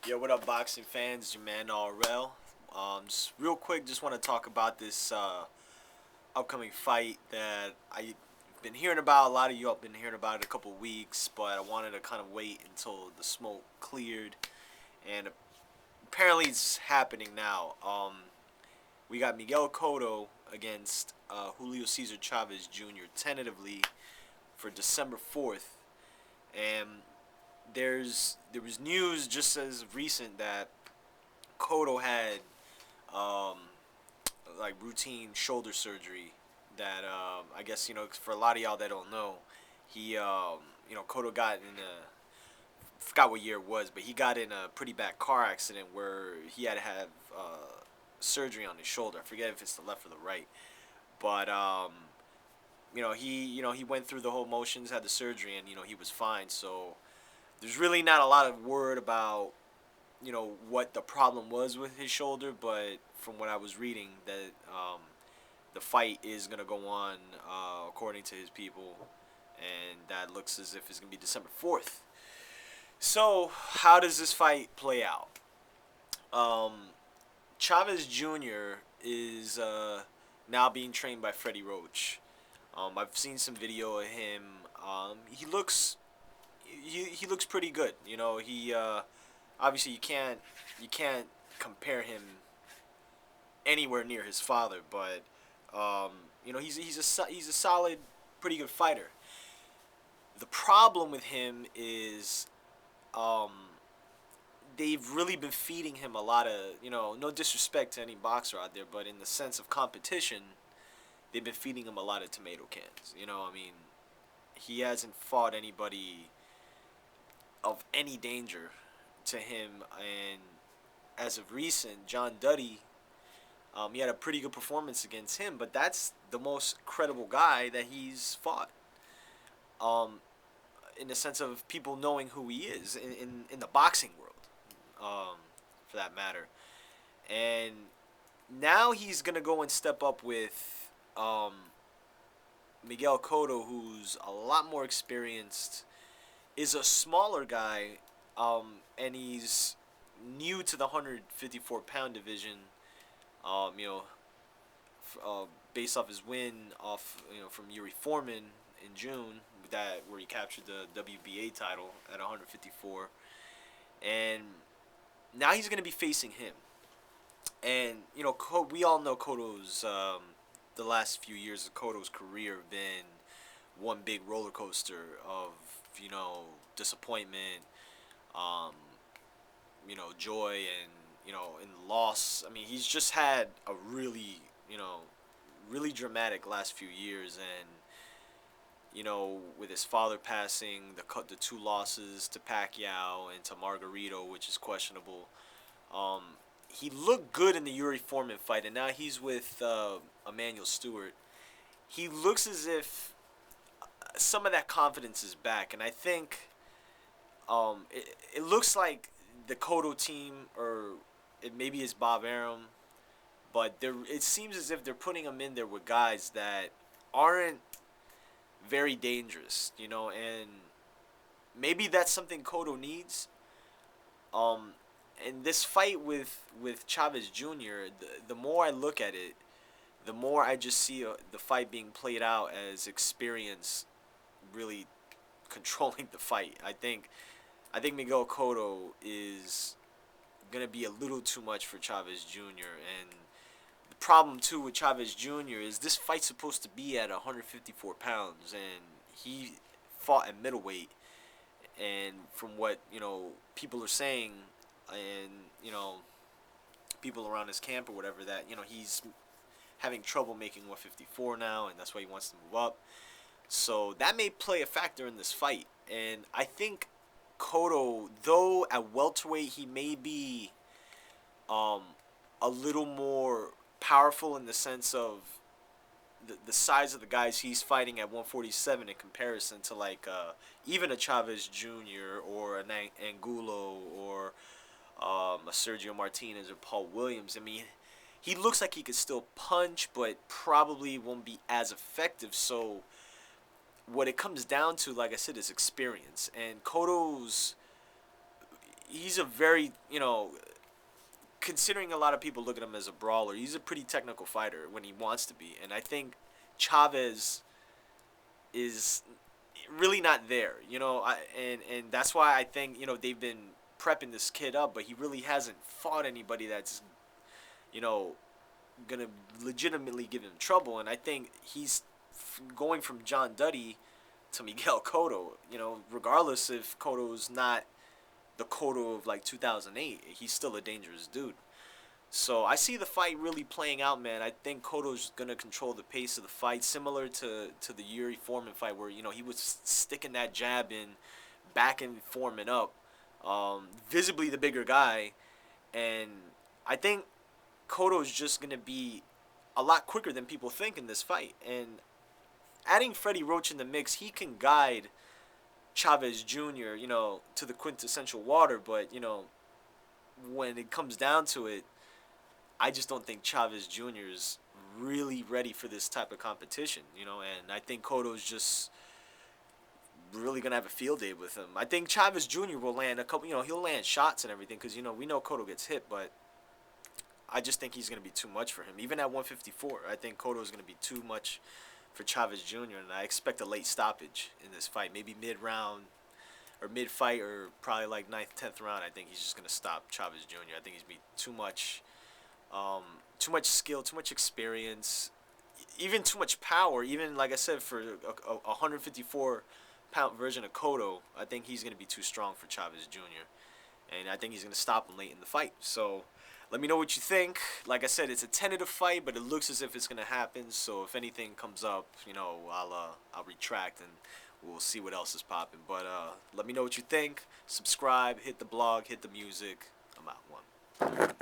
Yo, what up, boxing fans? Your man RL. Just real quick, just want to talk about this upcoming fight that I've been hearing about. A lot of you have been hearing about it a couple weeks, but I wanted to kind of wait until the smoke cleared, and apparently it's happening now. We got Miguel Cotto against Julio Cesar Chavez Jr. tentatively for December 4th, and there was news just as recent that Cotto had um, like routine shoulder surgery. That I guess for a lot of y'all that don't know, he Cotto got in a forgot what year it was, but he got in a pretty bad car accident where he had to have surgery on his shoulder. I forget if it's the left or the right, but he went through the whole motions, had the surgery, and he was fine. So there's really not a lot of word about what the problem was with his shoulder, but from what I was reading, that the fight is gonna go on according to his people, and that looks as if it's gonna be December 4th. So how does this fight play out? Um, Chavez Jr. is now being trained by Freddie Roach. I've seen some video of him. He looks pretty good. He obviously you can't compare him anywhere near his father, but he's a solid, pretty good fighter. The problem with him is um, they've really been feeding him a lot of no disrespect to any boxer out there, but in the sense of competition, they've been feeding him a lot of tomato cans. I mean, he hasn't fought anybody of any danger to him, and as of recent, John Duddy, he had a pretty good performance against him, but that's the most credible guy that he's fought. Um, in the sense of people knowing who he is in the boxing world, for that matter. And now he's gonna go and step up with Miguel Cotto, who's a lot more experienced, is a smaller guy, and he's new to the 154-pound division. Um, you know, based off his win from Yuri Foreman in June, that where he captured the WBA title at 154, and now he's going to be facing him. And we all know Cotto's the last few years of Cotto's career have been one big roller coaster of disappointment, um, joy, and loss. I mean, he's just had a really dramatic last few years, and with his father passing, the two losses to Pacquiao and to Margarito, which is questionable. Um, he looked good in the Yuri Foreman fight, and now he's with Emmanuel Stewart. He looks as if some of that confidence is back, and I think it looks like the Cotto team, or it maybe is Bob Arum, but it seems as if they're putting him in there with guys that aren't very dangerous, and maybe that's something Cotto needs. Um, and this fight with Chavez Jr., the more I look at it, the more I just see the fight being played out as experience really controlling the fight. I think Miguel Cotto is gonna be a little too much for Chavez Jr. And the problem too with Chavez Jr. is this fight's supposed to be at 154 pounds, and he fought at middleweight. And from what people are saying, and people around his camp or whatever, that he's having trouble making 154 now, and that's why he wants to move up. So that may play a factor in this fight. And I think Cotto, though at welterweight he may be um, a little more powerful in the sense of the size of the guys he's fighting at 147 in comparison to like even a Chavez Jr. or an Angulo or a Sergio Martinez or Paul Williams. I mean, he looks like he could still punch, but probably won't be as effective. So what it comes down to, like I said, is experience. And Cotto's, he's a very, considering a lot of people look at him as a brawler, he's a pretty technical fighter when he wants to be. And I think Chavez is really not there, and that's why I think they've been prepping this kid up, but he really hasn't fought anybody that's you know gonna legitimately give him trouble. And I think he's going from John Duddy to Miguel Cotto. Regardless if Cotto's not the Cotto of like 2008, he's still a dangerous dude. So I see the fight really playing out, man. I think Cotto's gonna control the pace of the fight, similar to the Yuri Foreman fight, where he was sticking that jab in, backing Foreman up, visibly the bigger guy, and I think Cotto's just gonna be a lot quicker than people think in this fight. And adding Freddie Roach in the mix, he can guide Chavez Jr. To the quintessential water, but when it comes down to it, I just don't think Chavez Jr. is really ready for this type of competition, and I think Cotto's just really gonna have a field day with him. I think Chavez Jr. will land a couple, he'll land shots and everything, because we know Cotto gets hit, but I just think he's gonna be too much for him. Even at 154, I think Cotto's gonna be too much for Chavez Jr. and I expect a late stoppage in this fight, maybe mid round or mid fight, or probably like 9th, 10th round. I think he's just gonna stop Chavez Jr. I think he's be too much skill, too much experience, even too much power. Even like I said, for a 154-pound version of Cotto, I think he's gonna be too strong for Chavez Jr. And I think he's gonna stop him late in the fight. So let me know what you think. Like I said, it's a tentative fight, but it looks as if it's gonna happen. So if anything comes up, I'll retract and we'll see what else is popping. But let me know what you think. Subscribe, hit the blog, hit the music. I'm out. One.